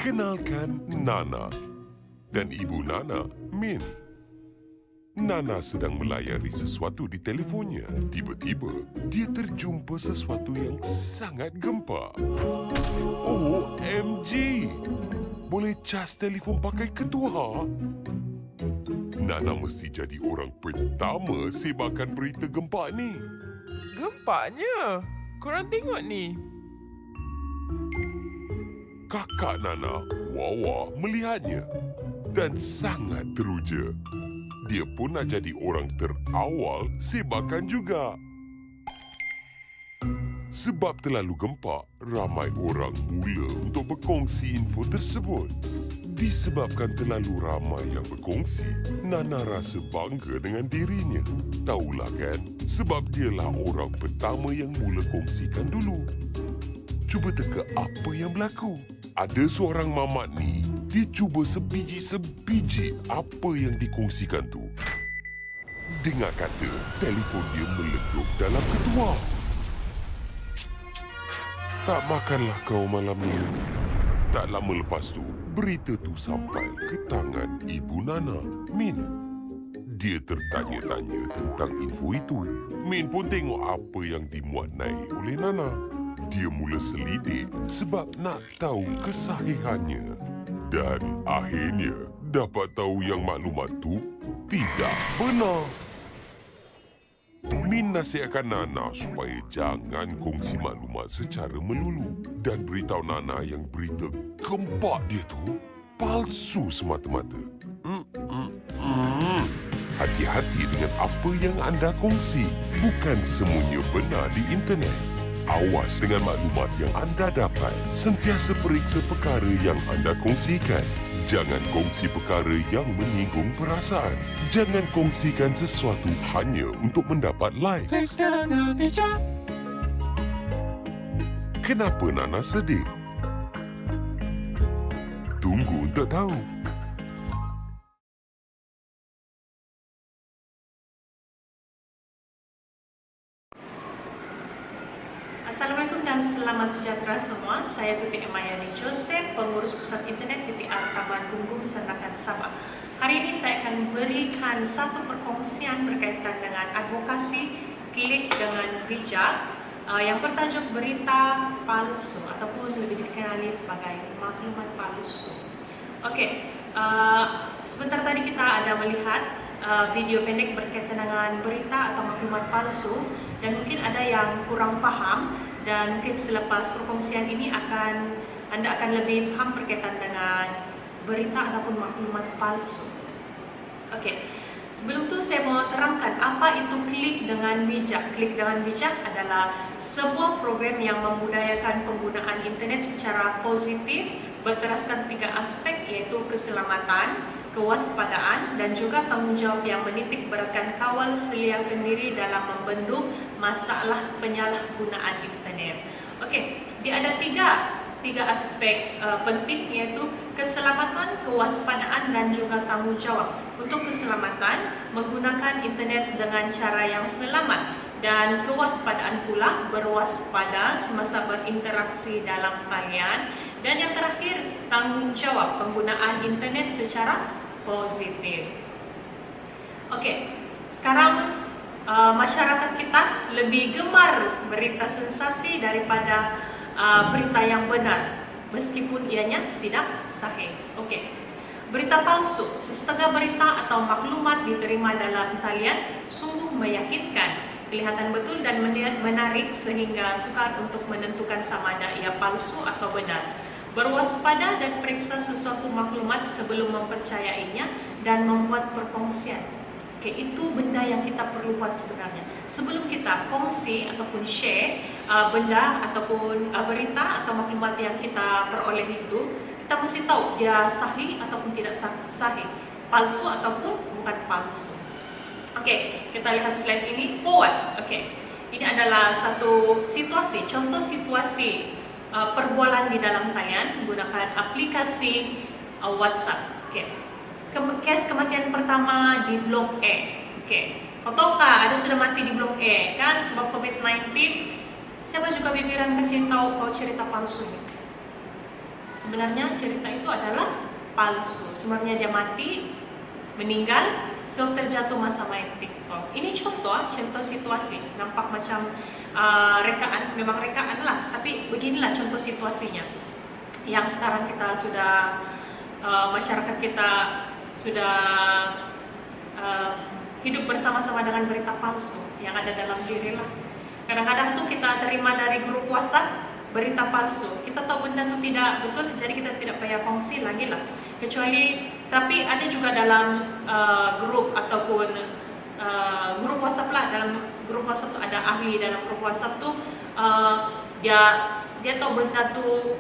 Kenalkan Nana dan Ibu Nana, Min. Nana sedang melayari sesuatu di telefonnya. Tiba-tiba, dia terjumpa sesuatu yang sangat gempak. OMG! Boleh cas telefon pakai ketua? Nana mesti jadi orang pertama sebarkan berita gempak ni. Gempaknya. Korang tengok ni. Kakak Nana, Wawa, melihatnya dan sangat teruja. Dia pun nak jadi orang terawal sebarkan juga. Sebab terlalu gempak, ramai orang mula untuk berkongsi info tersebut. Disebabkan terlalu ramai yang berkongsi, Nana rasa bangga dengan dirinya. Tahulah kan, sebab dialah orang pertama yang mula kongsikan dulu. Cuba teka apa yang berlaku. Ada seorang mamat ni, dia cuba sebiji-sebiji apa yang dikongsikan tu. Dengar kata, telefon dia meletup dalam ketua. Tak makanlah kau malam ni. Tak lama lepas tu, berita tu sampai ke tangan Ibu Nana, Min. Dia tertanya-tanya tentang info itu. Min pun tengok apa yang dimuat naik oleh Nana. Dia mula selidik sebab nak tahu kesahihannya. Dan akhirnya dapat tahu yang maklumat tu tidak benar. Min nasihatkan Nana supaya jangan kongsi maklumat secara melulu dan beritahu Nana yang berita gempak dia tu palsu semata-mata. Hati-hati dengan apa yang anda kongsi. Bukan semuanya benar di internet. Awas dengan maklumat yang anda dapat. Sentiasa periksa perkara yang anda kongsikan. Jangan kongsi perkara yang menyinggung perasaan. Jangan kongsikan sesuatu hanya untuk mendapat like. Kenapa Nana sedih? Tunggu untuk tahu. Assalamualaikum dan selamat sejahtera semua. Saya Tuti Emayani Joseph, pengurus pusat internet PPR Taman Gunggung Senakan Sabah. Hari ini saya akan berikan satu perkongsian berkaitan dengan advokasi klik dengan bijak yang bertajuk berita palsu ataupun lebih dikenali sebagai maklumat palsu. Okey, sebentar tadi kita ada melihat video pendek berkaitan dengan berita atau maklumat palsu dan mungkin ada yang kurang faham dan mungkin selepas perkongsian ini anda akan lebih faham berkaitan dengan berita ataupun maklumat palsu. Okey, sebelum tu saya mau terangkan apa itu klik dengan bijak. Klik dengan bijak adalah sebuah program yang memudayakan penggunaan internet secara positif berteraskan 3 aspek iaitu keselamatan, kewaspadaan dan juga tanggungjawab yang menitik beratkan kawal seliakan diri dalam membendung masalah penyalahgunaan internet. Okey, dia ada tiga aspek penting iaitu keselamatan, kewaspadaan dan juga tanggungjawab. Untuk keselamatan, menggunakan internet dengan cara yang selamat dan kewaspadaan pula berwaspada semasa berinteraksi dalam talian. Dan yang terakhir, tanggungjawab penggunaan internet secara positif. Okey, sekarang masyarakat kita lebih gemar berita sensasi daripada berita yang benar, meskipun ianya tidak sahih. Okey, berita palsu, sesetengah berita atau maklumat diterima dalam talian sungguh meyakinkan, kelihatan betul dan menarik sehingga sukar untuk menentukan sama ada ia palsu atau benar. Berwaspada dan periksa sesuatu maklumat sebelum mempercayainya dan membuat perkongsian. Okay, itu benda yang kita perlu buat sebenarnya. Sebelum kita kongsi ataupun share benda ataupun berita atau maklumat yang kita peroleh itu, kita mesti tahu dia sahih ataupun tidak sahih, palsu ataupun bukan palsu. Okey, kita lihat slide ini. Forward. Okey, ini adalah satu situasi, contoh situasi perbualan di dalam talian menggunakan aplikasi WhatsApp. Okey, kes kematian pertama di Blok A. Okey, kau tahukah ada sudah mati di Blok A kan sebab COVID-19? Siapa juga bibiran kasih tahu kau cerita palsu ni? Sebenarnya cerita itu adalah palsu. Sebenarnya dia mati, meninggal, terjatuh masa main TikTok. Ini contoh situasi. Nampak macam rekaan, memang rekaan lah. Tapi beginilah contoh situasinya. Yang sekarang kita sudah, masyarakat kita sudah hidup bersama-sama dengan berita palsu yang ada dalam diri lah. Kadang-kadang tuh kita terima dari grup WhatsApp berita palsu. Kita tahu benda itu tidak betul, jadi kita tidak payah kongsi lagi lah. Kecuali, tapi ada juga dalam grup ataupun grup WhatsApp lah. Dalam grup WhatsApp tuh ada ahli dalam grup WhatsApp tuh dia tahu benda tuh,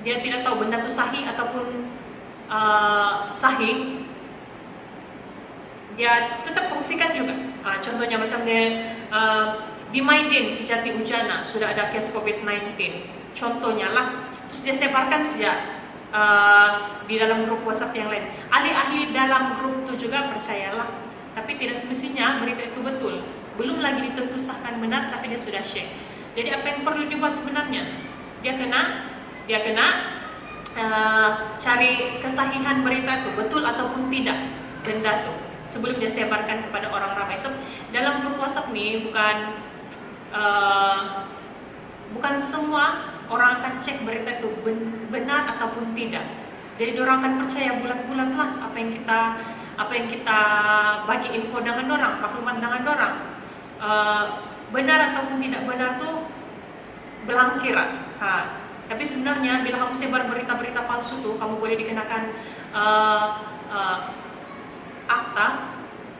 dia tidak tahu benda tuh sahih ataupun sahih. Dia tetap kongsikan juga. Contohnya macam dia di Maiden, Sejati Ujana sudah ada case COVID-19. Contohnya lah. Terus dia sebarkan sejak di dalam grup WhatsApp yang lain. Ahli-ahli dalam grup itu juga percayalah. Tapi tidak semestinya berita itu betul. Belum lagi ditentu sahkan benar, tapi dia sudah share. Jadi apa yang perlu dibuat sebenarnya? Dia kena cari kesahihan berita itu betul ataupun tidak benda itu sebelum dia sebarkan kepada orang ramai. Dalam grup WhatsApp nih bukan semua orang akan cek berita itu benar ataupun tidak. Jadi orang akan percaya bulat-bulat lah apa yang kita bagi info dengan orang, maklumat dengan orang. Benar ataupun tidak benar tuh belangkiran. Tapi sebenarnya bila kamu sebar berita-berita palsu tuh, kamu boleh dikenakan akta.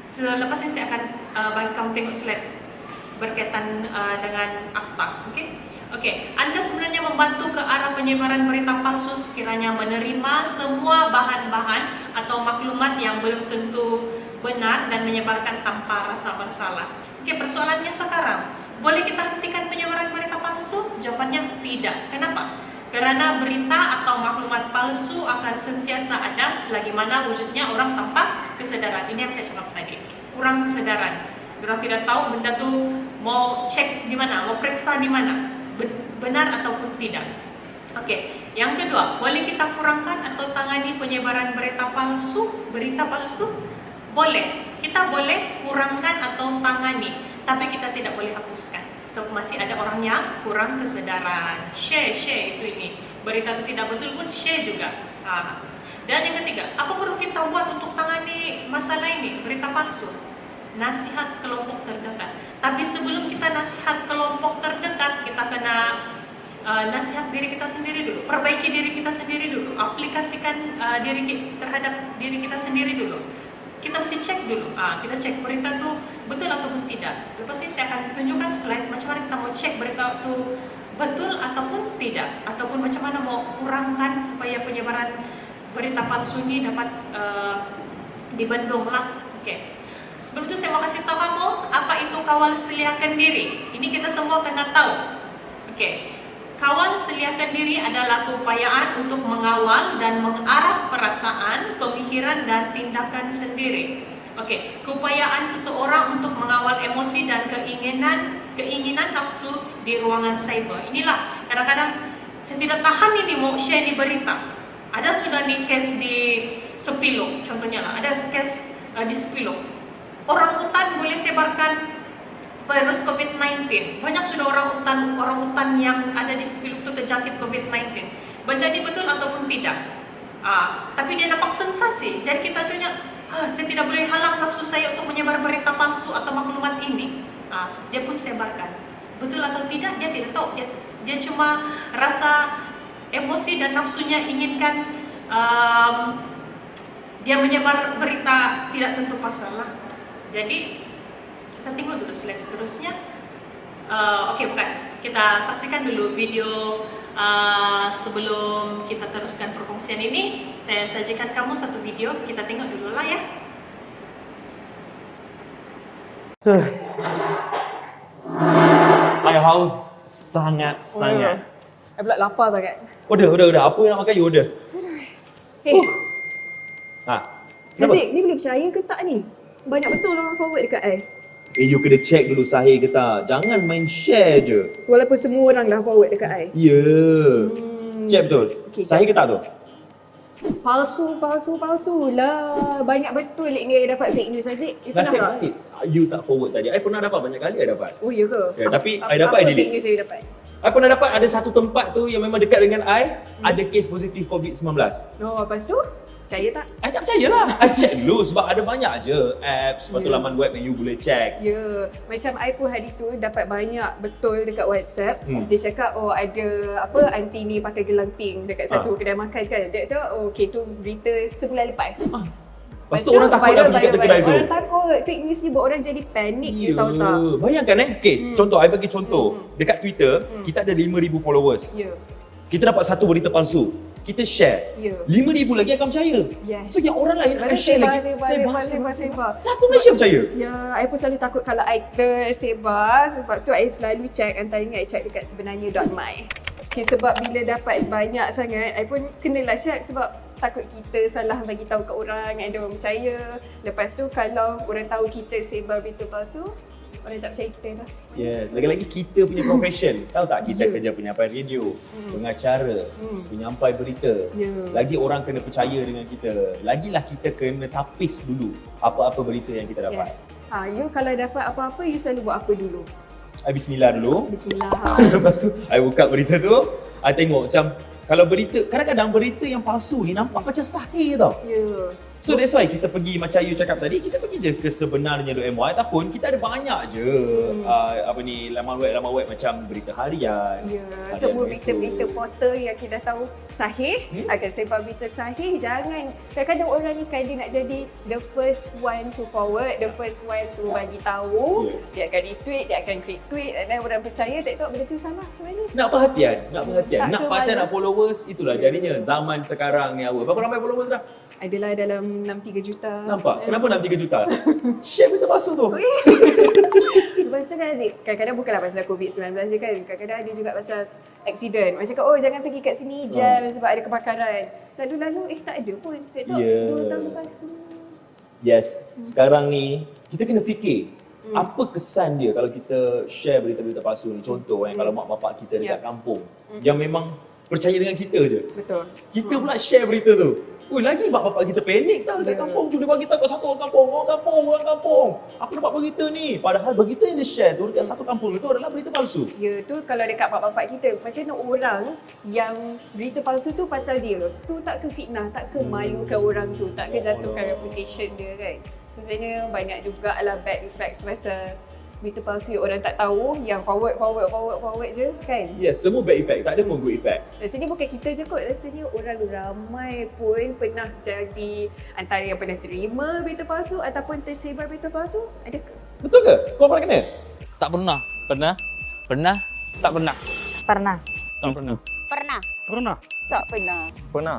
Selepas ini saya akan bagi kamu tengok slide berkaitan dengan akta. Oke. Anda sebenarnya membantu ke arah penyebaran berita palsu sekiranya menerima semua bahan-bahan atau maklumat yang belum tentu benar dan menyebarkan tanpa rasa bersalah. Persoalannya sekarang, boleh kita hentikan penyebaran berita palsu? Jawabannya tidak. Kenapa? Karena berita atau maklumat palsu akan sentiasa ada selagi mana wujudnya orang tanpa kesadaran. Ini yang saya cakap tadi, kurang kesadaran. Orang tidak tahu benda tuh mau cek di mana, mau periksa di mana, benar ataupun tidak. Yang kedua, boleh kita kurangkan atau tangani penyebaran berita palsu? Boleh, kita boleh kurangkan atau tangani, tapi kita tidak boleh hapuskan. Masih ada orang yang kurang kesadaran. Share itu ini. Berita itu tidak betul pun share juga. Dan yang ketiga, apa perlu kita buat untuk tangani masalah ini, berita palsu? Nasihat kelompok terdekat. Tapi sebelum kita nasihat kelompok terdekat, kita kena nasihat diri kita sendiri dulu. Perbaiki diri kita sendiri dulu. Aplikasikan terhadap diri kita sendiri dulu. Kita mesti cek dulu, kita cek berita itu betul ataupun tidak. Lepas ini saya akan tunjukkan slide macam mana kita mau cek berita itu betul ataupun tidak, ataupun macam mana mau kurangkan supaya penyebaran berita palsu ini dapat dibendung lah. Sebelum itu saya mau kasih tahu kamu apa itu kawal seliakan diri. Ini kita semua kena tahu. Kawal seliakan diri adalah keupayaan untuk mengawal dan mengarah perasaan, pemikiran, dan tindakan sendiri. Keupayaan seseorang untuk mengawal emosi dan keinginan nafsu di ruangan cyber. Inilah kadang-kadang saya tidak tahan ini mau share di berita. Ada sudah nih case di Sepilo, contohnya lah. Ada case di Sepilo. Orang utan boleh sebarkan virus COVID-19. Banyak sudah orang utan yang ada di Sepilo itu terjangkit COVID-19. Benda ini betul ataupun tidak? Tapi dia nampak sensasi. Jadi kita cakap, saya tidak boleh halang nafsu saya untuk menyebar berita palsu atau maklumat ini. Dia pun sebarkan. Betul atau tidak? Dia tidak tahu. Dia cuma rasa emosi dan nafsunya inginkan dia menyebar berita tidak tentu pasal lah. Jadi kita tengok dulu slide seterusnya. Bukan. Kita saksikan dulu video sebelum kita teruskan perkongsian ini. Saya sajikan kamu satu video. Kita tengok dulu lah ya. I haus sangat. Saya pula lapar sangat. Udah. Apa yang nak makan you order? Hey, Kenapa? Haziq, ni boleh percaya ke tak ni? Banyak betul orang forward dekat I. You kena check dulu sahih ke tak. Jangan main share je. Walaupun semua orang dah forward dekat I. Ya. Check betul. Okey, Sahih ke tak tu? Palsu lah. Banyak betul ni dapat fake news Aziz. You pernah Nasib tak? baik you tak forward tadi. I pernah dapat banyak kali I dapat. Oh ya ke? Ya, tapi I apa dapat, I delete. fake news you dapat? I pernah dapat ada satu tempat tu yang memang dekat dengan I, ada kes positif COVID-19. Oh, lepas tu? Percaya tak? I tak percaya lah. I check dulu sebab ada banyak je apps, lepas tu Ya. laman web yang you boleh check. Ya, macam I pun hari tu dapat banyak betul dekat WhatsApp. Dia cakap, oh ada apa, aunty ni pakai gelang pink dekat satu kedai makan kan. Dia tu, oh, okay tu berita sebulan lepas. Lepas tu orang takut dah pergi kat kedai tu. Orang takut, fake news ni buat orang jadi panik, you tahu tak? Bayangkan okay, contoh, I bagi contoh. Dekat Twitter, kita ada 5,000 followers. Ya, Kita dapat satu berita palsu. Kita share. ya. 5,000 lagi akan percaya. Yes. So yang orang lain akan share lagi. Sebar. Satu Malaysia percaya. Ya, I pun selalu takut kalau I tersebar. Sebab tu I selalu check, antaranya I check dekat sebenarnya.my. Okay, sebab bila dapat banyak sangat, I pun kenalah check sebab takut kita salah bagi tahu kat orang, ada orang percaya. Lepas tu kalau orang tahu kita sebar berita palsu, orang tak percaya kita dah. Yes, lagi-lagi kita punya profession. Tahu tak, kita Ya. kerja penyampai radio, pengacara, penyampai berita. Ya. Lagi orang kena percaya dengan kita. Lagilah kita kena tapis dulu apa-apa berita yang kita dapat. Yes. You kalau dapat apa-apa, you selalu buat apa dulu? I bismillah dulu. Bismillah. Lepas tu, I buka berita tu, I tengok macam kalau berita, kadang-kadang berita yang palsu ni nampak macam sahih tau. Ya. So that's why kita pergi, macam you cakap tadi, kita pergi je ke sebenarnya.my ataupun kita ada banyak je laman web macam berita harian. Ya, Harian semua Metro. berita-berita portal yang kita dah tahu sahih, akan sebar berita sahih. Jangan, kadang-kadang orang ni kan dia nak jadi the first one to forward, the first one to bagi tahu. Yes. Dia akan retweet, dia akan click tweet dan orang percaya tak tahu benda tu salah sebenarnya. Nak perhatian, nak Tak nak perhatian, malu. nak followers, itulah jadinya zaman sekarang ni awal. Berapa ramai followers dah? Adalah dalam 6-3 juta. Nampak? Kenapa 6-3 juta? Share berita palsu tu. Lepas tu kan Aziz, kadang-kadang bukanlah pasal COVID-19 je kan. Kadang-kadang ada juga pasal accident. Macam cakap, oh jangan pergi kat sini jam sebab ada kebakaran. Lalu-lalu, tak ada pun. Tak tahu, Ya. 2 tahun lepas pun. Yes, sekarang ni kita kena fikir apa kesan dia kalau kita share berita-berita palsu ni. Contoh kalau mak bapak kita dekat kampung yang memang percaya dengan kita je. Betul. Kita pula share berita tu. Ui, lagi mak bapak kita panik tau dekat kampung tu. Dia bagi tahu kat satu orang kampung. Aku dapat berita ni. Padahal berita yang dia share tu dekat satu kampung tu adalah berita palsu. Ya, tu kalau dekat bapak-bapak kita, macam mana orang yang berita palsu tu pasal dia, tu tak ke fitnah, tak ke malukan orang tu, tak ke jatuhkan reputation dia kan. Sebenarnya banyak jugalah bad effects pasal berita palsu yang orang tak tahu, yang forward je kan. Yes, semua bad effect. Tak ada pun good effect. Rasanya bukan kita je kot, rasanya orang ramai pun pernah jadi antara yang pernah terima berita palsu ataupun tersebar berita palsu. Ada ke? Betul ke? Kau pernah kena? Tak pernah. Pernah? Pernah? Tak pernah. Pernah. Tak pernah. Pernah. Pernah. Tak pernah. Pernah.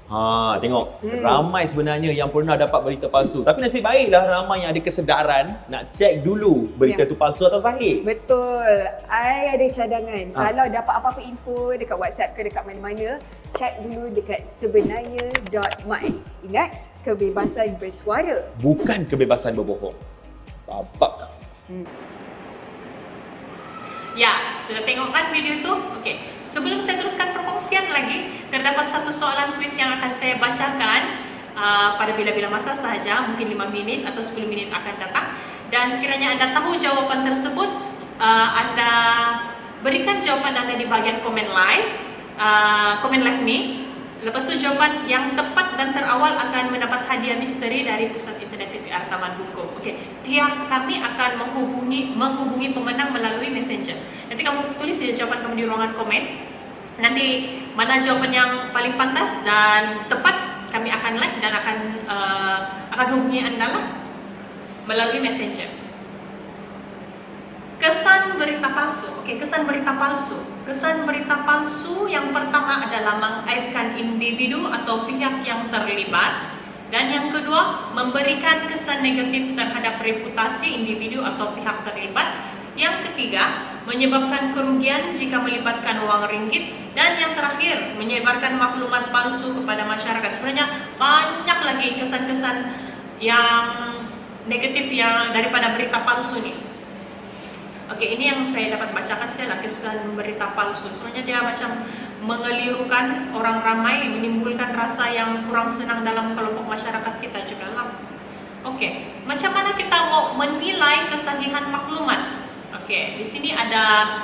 Ha, tengok. Ramai sebenarnya yang pernah dapat berita palsu. Tapi nasib baiklah ramai yang ada kesedaran nak check dulu berita tu palsu atau sahih. Betul. I ada cadangan. Kalau dapat apa-apa info dekat WhatsApp ke dekat mana-mana, check dulu dekat sebenarnya.my. Ingat, kebebasan bersuara. Bukan kebebasan berbohong. Nampak tak? Ya, sudah tengok kan video tu? Okey. Sebelum saya teruskan perkongsian lagi, terdapat satu soalan kuis yang akan saya bacakan pada bila-bila masa sahaja, mungkin 5 minit atau 10 minit akan datang. Dan sekiranya anda tahu jawapan tersebut, anda berikan jawapan anda di bahagian komen live ni. Lepas tu jawapan yang tepat dan terawal akan mendapat hadiah misteri dari Pusat Internet PPR Taman Bungkung. Okey, pihak kami akan menghubungi pemenang melalui Messenger. Nanti kamu tulis je jawapan kamu di ruangan komen. Nanti mana jawapan yang paling pantas dan tepat kami akan like dan akan hubungi anda lah melalui Messenger. Kesan berita palsu. Okey, kesan berita palsu. Kesan berita palsu yang pertama adalah mengaibkan individu atau pihak yang terlibat, dan yang kedua memberikan kesan negatif terhadap reputasi individu atau pihak terlibat. Yang ketiga, menyebabkan kerugian jika melibatkan wang ringgit, dan yang terakhir, menyebarkan maklumat palsu kepada masyarakat. Sebenarnya banyak lagi kesan-kesan yang negatif yang daripada berita palsu ni. Okey, ini yang saya dapat bacakan saja lah, kesan berita palsu. Sebenarnya dia macam mengelirukan orang ramai, menimbulkan rasa yang kurang senang dalam kelompok masyarakat kita juga lah. Oke, macam mana kita mau menilai kesahihan maklumat? Oke, di sini ada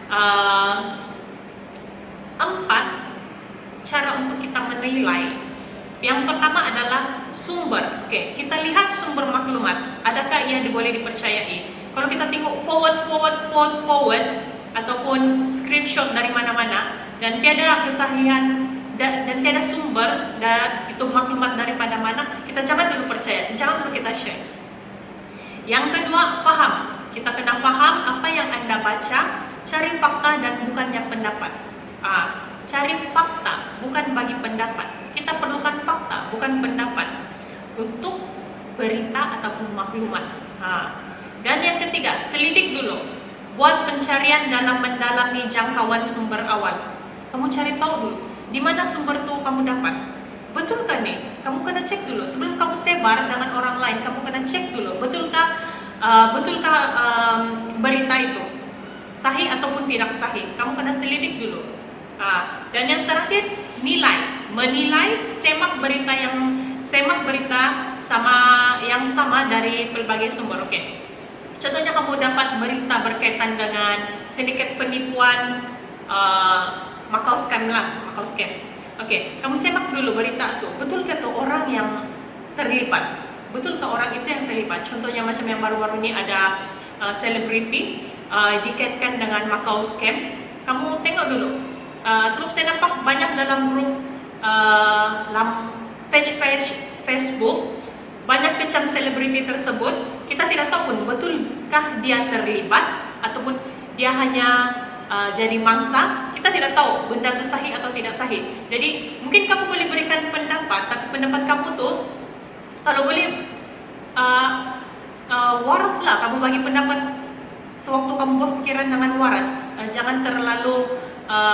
4 cara untuk kita menilai. Yang pertama adalah sumber. Oke, kita lihat sumber maklumat. Adakah ia boleh dipercayai? Kalau kita tengok forward ataupun screenshot dari mana-mana dan tiada kesahihan dan tiada sumber itu maklumat daripada mana, kita jangan dulu percaya, jangan dulu kita share. Yang kedua, faham. Kita kena faham apa yang Anda baca, cari fakta dan bukannya pendapat. Cari fakta, bukan bagi pendapat. Kita perlukan fakta, bukan pendapat untuk berita ataupun maklumat. Dan yang ketiga, selidik dulu. Buat pencarian dalam mendalami jangkauan sumber awal. Kamu cari tahu dulu, di mana sumber itu kamu dapat. Betul kan nih? Kamu kena cek dulu. Sebelum kamu sebar dengan orang lain, kamu kena cek dulu. Betulkah berita itu sahih ataupun tidak sahih? Kamu kena selidik dulu. Dan yang terakhir, nilai. Menilai, semak berita sama dari berbagai sumber. Oke. Contohnya kamu dapat berita berkaitan dengan sindiket penipuan Macau Scam. Oke, kamu semak dulu berita itu. Betulkah itu orang yang terlibat? Betulkah orang itu yang terlibat? Contohnya macam yang baru-baru ini ada selebriti dikaitkan dengan Macau Scam. Kamu tengok dulu. Sebab saya nampak banyak dalam grup page Facebook banyak kecam selebriti tersebut. Kita tidak tahu pun betulkah dia terlibat ataupun dia hanya jadi mangsa. Kita tidak tahu benda itu sahih atau tidak sahih. Jadi mungkin kamu boleh berikan pendapat, tapi pendapat kamu tuh kalau boleh waras lah. Kamu bagi pendapat sewaktu kamu berpikiran dengan waras. Jangan terlalu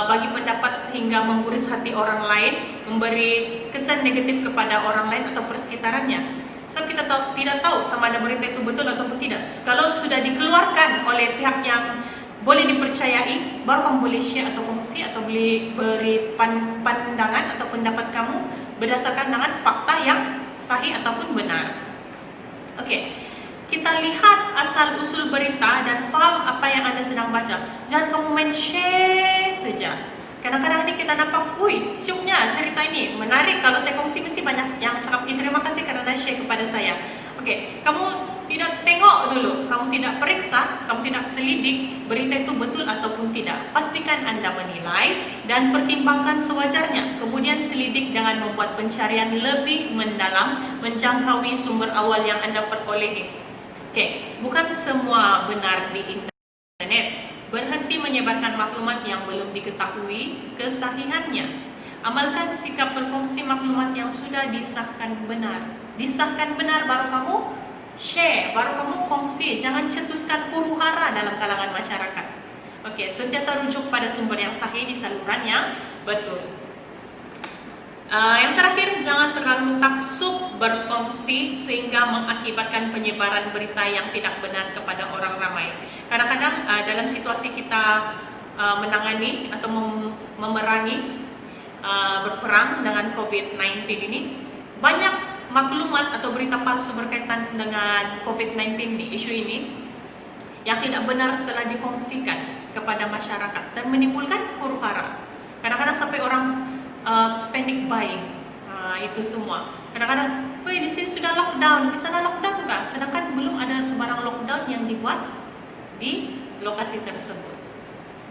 bagi pendapat sehingga menggurus hati orang lain, memberi kesan negatif kepada orang lain atau persekitarannya. So kita tidak tahu sama ada berita itu betul ataupun tidak. Kalau sudah dikeluarkan oleh pihak yang boleh dipercayai, baru kamu boleh share atau kongsi atau boleh beri pandangan atau pendapat kamu berdasarkan dengan fakta yang sahih ataupun benar. Oke. Kita lihat asal-usul berita dan faham apa yang Anda sedang baca. Jangan kamu main share saja. Kadang-kadang ini kita nampak, syuknya cerita ini menarik. Kalau saya kongsi mesti banyak yang cakap, terima kasih karena share kepada saya. Oke, kamu tidak tengok dulu, kamu tidak periksa, kamu tidak selidik berita itu betul ataupun tidak. Pastikan Anda menilai dan pertimbangkan sewajarnya. Kemudian selidik dengan membuat pencarian lebih mendalam, menjangkaui sumber awal yang Anda perolehi. Oke, bukan semua benar di internet. Berhenti menyebarkan maklumat yang belum diketahui kesahihannya. Amalkan sikap berkongsi maklumat yang sudah disahkan benar. Disahkan benar baru kamu share, baru kamu kongsi. Jangan cetuskan huru-hara dalam kalangan masyarakat. Oke, sentiasa rujuk pada sumber yang sahih di saluran yang betul. Yang terakhir, jangan terlalu taksub berkongsi sehingga mengakibatkan penyebaran berita yang tidak benar kepada orang ramai. Kadang-kadang dalam situasi kita menangani atau memerangi berperang dengan COVID-19 ini, banyak maklumat atau berita palsu berkaitan dengan COVID-19 ini, isu ini yang tidak benar telah dikongsikan kepada masyarakat dan menimbulkan huru-hara. Kadang-kadang sampai orang panic buying, itu semua. Kadang-kadang, di sini sudah lockdown, di sana lockdown kah? Sedangkan belum ada sebarang lockdown yang dibuat di lokasi tersebut.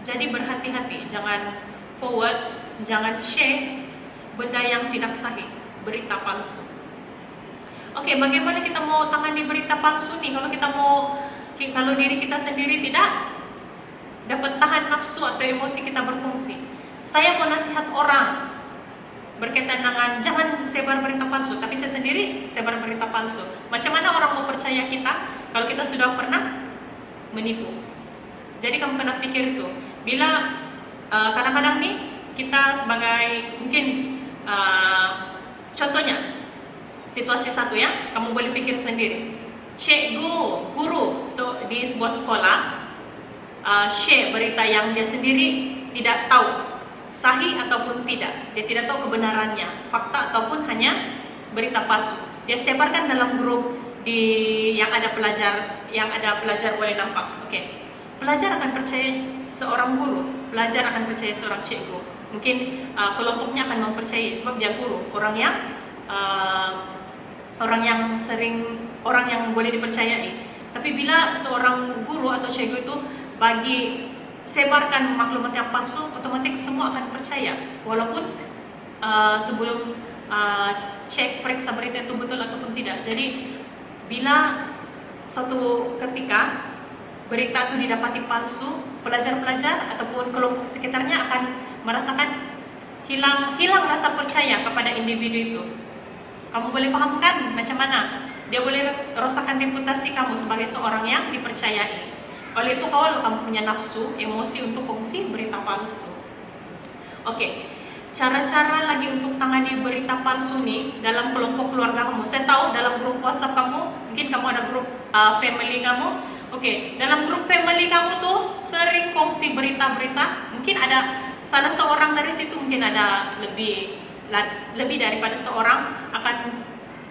Jadi berhati-hati, jangan forward, jangan share benda yang tidak sahih, berita palsu. Oke, bagaimana kita mau tangani berita palsu nih? Kalau diri kita sendiri tidak dapat tahan nafsu atau emosi kita berfungsi. Saya mau nasihat orang berkaitan dengan jangan sebar berita palsu, tapi saya sendiri sebar berita palsu. Macam mana orang mau percaya kita kalau kita sudah pernah menipu? Jadi kamu pernah pikir itu. Bila kadang-kadang nih kita sebagai mungkin contohnya situasi satu ya, kamu boleh pikir sendiri. Cikgu, guru di sebuah sekolah share berita yang dia sendiri tidak tahu sahih ataupun tidak. Dia tidak tahu kebenarannya, fakta ataupun hanya berita palsu. Dia sebarkan dalam grup yang ada pelajar boleh nampak. Oke. Pelajar akan percaya seorang guru, pelajar akan percaya seorang cikgu. Mungkin kelompoknya akan mempercayai sebab dia guru, orang yang boleh dipercayai. Tapi bila seorang guru atau cikgu itu sebarkan maklumat yang palsu, otomatis semua akan percaya walaupun sebelum cek periksa berita itu betul ataupun tidak. Jadi bila suatu ketika berita itu didapati palsu, pelajar-pelajar ataupun kelompok sekitarnya akan merasakan hilang rasa percaya kepada individu itu. Kamu boleh pahamkan macam mana? Dia boleh rosakkan reputasi kamu sebagai seorang yang dipercayai. Oleh itu kalau kamu punya nafsu, emosi untuk kongsi berita palsu. Oke. Cara-cara lagi untuk tangani berita palsu nih dalam kelompok keluarga kamu. Saya tahu dalam grup WhatsApp kamu, mungkin kamu ada grup family kamu. Oke, dalam grup family kamu tuh sering kongsi berita-berita. Mungkin ada salah seorang dari situ, mungkin ada lebih daripada seorang akan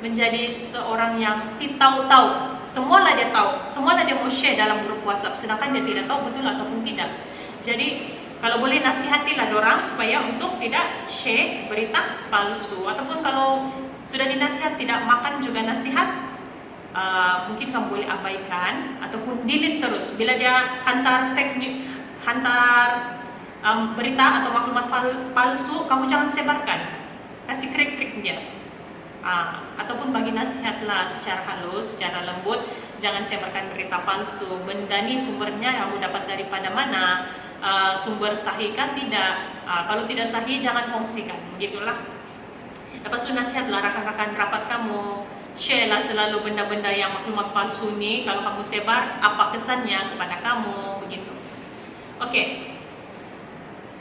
menjadi seorang yang si tahu-tahu. Semualah dia tahu, semualah dia mau share dalam grup WhatsApp, sedangkan dia tidak tahu betul ataupun tidak. Jadi kalau boleh nasihatilah dorang supaya untuk tidak share berita palsu, ataupun kalau sudah dinasihat tidak makan juga nasihat, mungkin kamu boleh abaikan ataupun delete terus. Bila dia hantar fake news, hantar berita atau maklumat palsu, kamu jangan sebarkan, kasih krik-krik dia. Ataupun bagi nasihatlah secara halus, secara lembut, jangan sebarkan berita palsu. Benda ini sumbernya kamu dapat daripada mana? Sumber sahih kan tidak, kalau tidak sahih jangan kongsikan, begitulah. Lepas itu nasihatlah rakan-rakan rapat kamu, share lah selalu benda-benda yang maklumat palsu ni. Kalau kamu sebar, apa kesannya kepada kamu, begitu. Oke.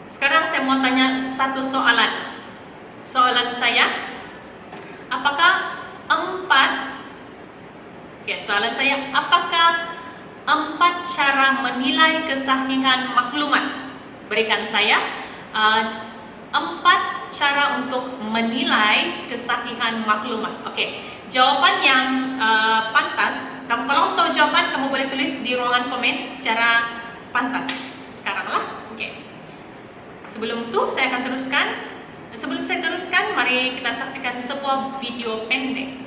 Sekarang saya mau tanya satu soalan. Soalan saya, apakah apakah 4 cara menilai kesahihan maklumat? Berikan saya 4 cara untuk menilai kesahihan maklumat. Oke, jawaban yang pantas. Kalau tahu jawaban, kamu boleh tulis di ruangan komen secara pantas. Sekarang lah. Oke. Sebelum itu saya akan teruskan. Sebelum saya teruskan, mari kita saksikan sebuah video pendek.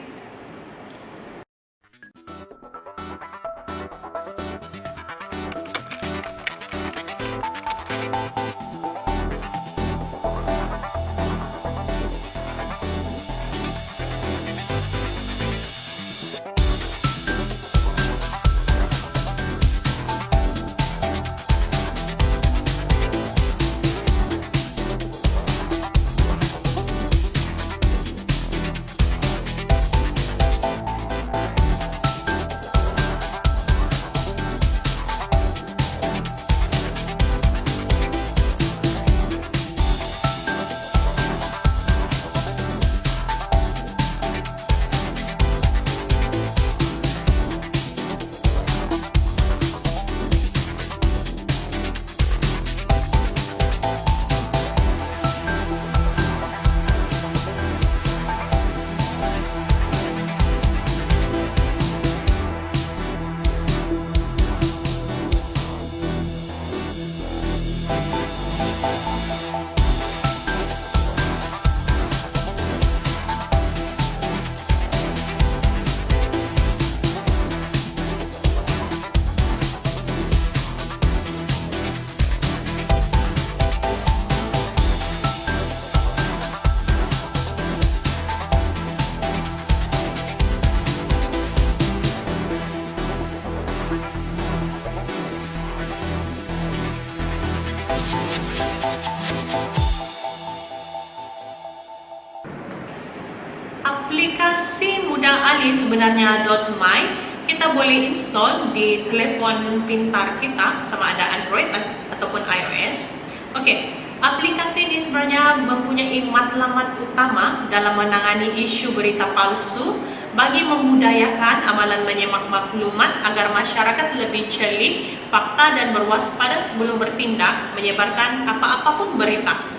Aplikasi mudah alih sebenarnya .my kita boleh install di telepon pintar kita, sama ada Android ataupun iOS. Oke, aplikasi ini sebenarnya mempunyai matlamat utama dalam menangani isu berita palsu bagi memudayakan amalan menyemak maklumat agar masyarakat lebih cerdik, fakta dan berwaspada sebelum bertindak menyebarkan apa-apapun berita.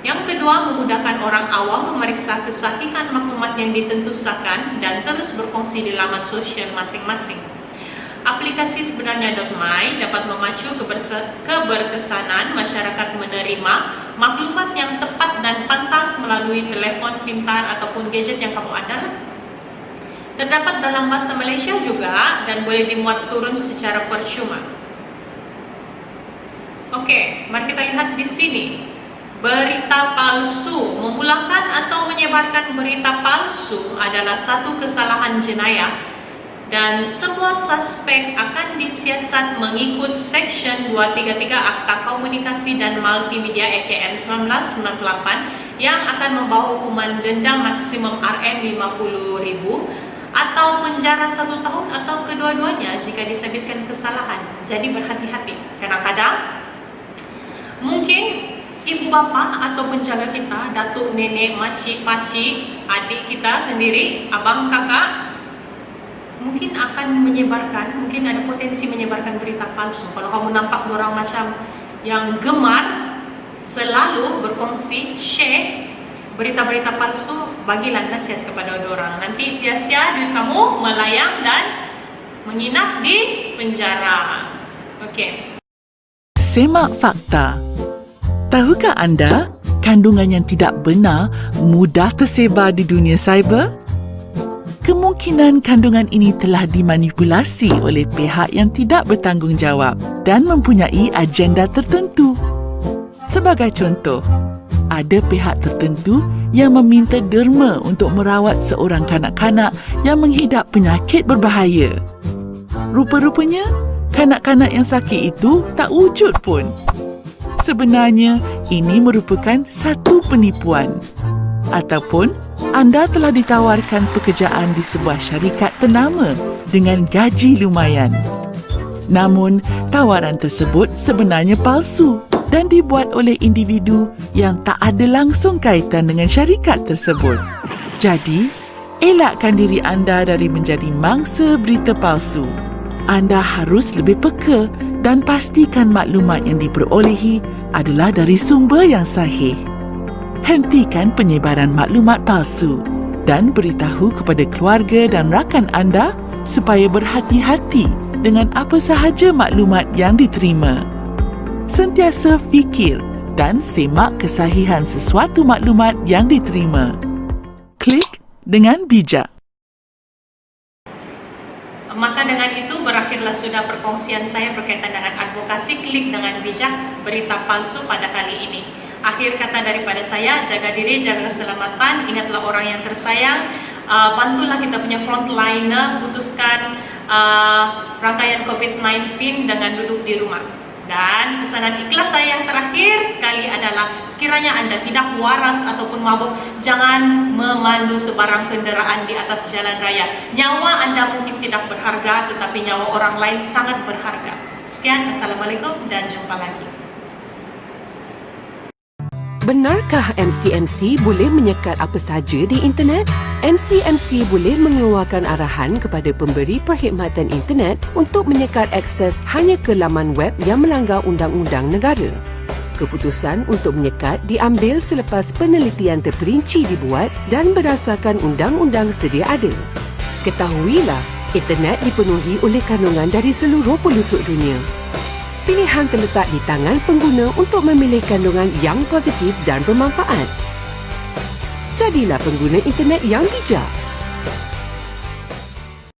Yang kedua, memudahkan orang awam memeriksa kesahihan maklumat yang ditentusakan dan terus berkongsi di laman sosial masing-masing. Aplikasi sebenarnya .my dapat memacu keberkesanan masyarakat menerima maklumat yang tepat dan pantas melalui telefon pintar ataupun gadget yang kamu andalkan. Terdapat dalam bahasa Malaysia juga dan boleh dimuat turun secara percuma. Oke, mari kita lihat di sini. Berita palsu, memulakan atau menyebarkan berita palsu adalah satu kesalahan jenayah dan semua suspek akan disiasat mengikut Seksyen 233 Akta Komunikasi dan Multimedia AKM 1998 yang akan membawa hukuman denda maksimum RM50.000 atau penjara 1 tahun atau kedua-duanya jika disabitkan kesalahan. Jadi berhati-hati. Kadang-kadang mungkin ibu bapa atau penjaga kita, datuk, nenek, makcik, pakcik, adik kita sendiri, abang, kakak, mungkin akan menyebarkan, mungkin ada potensi menyebarkan berita palsu. Kalau kamu nampak orang macam yang gemar selalu berkongsi, share berita-berita palsu, bagilah nasihat kepada orang. Nanti sia-sia duit kamu melayang dan menginap di penjara. Okey. Semak fakta. Tahukah anda, kandungan yang tidak benar mudah tersebar di dunia cyber? Kemungkinan kandungan ini telah dimanipulasi oleh pihak yang tidak bertanggungjawab dan mempunyai agenda tertentu. Sebagai contoh, ada pihak tertentu yang meminta derma untuk merawat seorang kanak-kanak yang menghidap penyakit berbahaya. Rupa-rupanya, kanak-kanak yang sakit itu tak wujud pun. Sebenarnya, ini merupakan satu penipuan. Ataupun anda telah ditawarkan pekerjaan di sebuah syarikat ternama dengan gaji lumayan. Namun, tawaran tersebut sebenarnya palsu dan dibuat oleh individu yang tak ada langsung kaitan dengan syarikat tersebut. Jadi, elakkan diri anda dari menjadi mangsa berita palsu. Anda harus lebih peka dan pastikan maklumat yang diperolehi adalah dari sumber yang sahih. Hentikan penyebaran maklumat palsu dan beritahu kepada keluarga dan rakan anda supaya berhati-hati dengan apa sahaja maklumat yang diterima. Sentiasa fikir dan semak kesahihan sesuatu maklumat yang diterima. Klik dengan bijak. Maka dengan itu berakhirlah sudah perkongsian saya berkaitan dengan advokasi klik dengan bijak berita palsu pada kali ini. Akhir kata daripada saya, jaga diri, jaga keselamatan, ingatlah orang yang tersayang, bantulah kita punya frontliner, putuskan rangkaian COVID-19 dengan duduk di rumah. Dan pesanan ikhlas saya yang terakhir sekali adalah sekiranya anda tidak waras ataupun mabuk, jangan memandu sebarang kenderaan di atas jalan raya. Nyawa anda mungkin tidak berharga, tetapi nyawa orang lain sangat berharga. Sekian, Assalamualaikum dan jumpa lagi. Benarkah MCMC boleh menyekat apa sahaja di internet? MCMC boleh mengeluarkan arahan kepada pemberi perkhidmatan internet untuk menyekat akses hanya ke laman web yang melanggar undang-undang negara. Keputusan untuk menyekat diambil selepas penelitian terperinci dibuat dan berdasarkan undang-undang sedia ada. Ketahuilah, internet dipenuhi oleh kandungan dari seluruh pelosok dunia. Pilihan terletak di tangan pengguna untuk memilih kandungan yang positif dan bermanfaat. Jadilah pengguna internet yang bijak.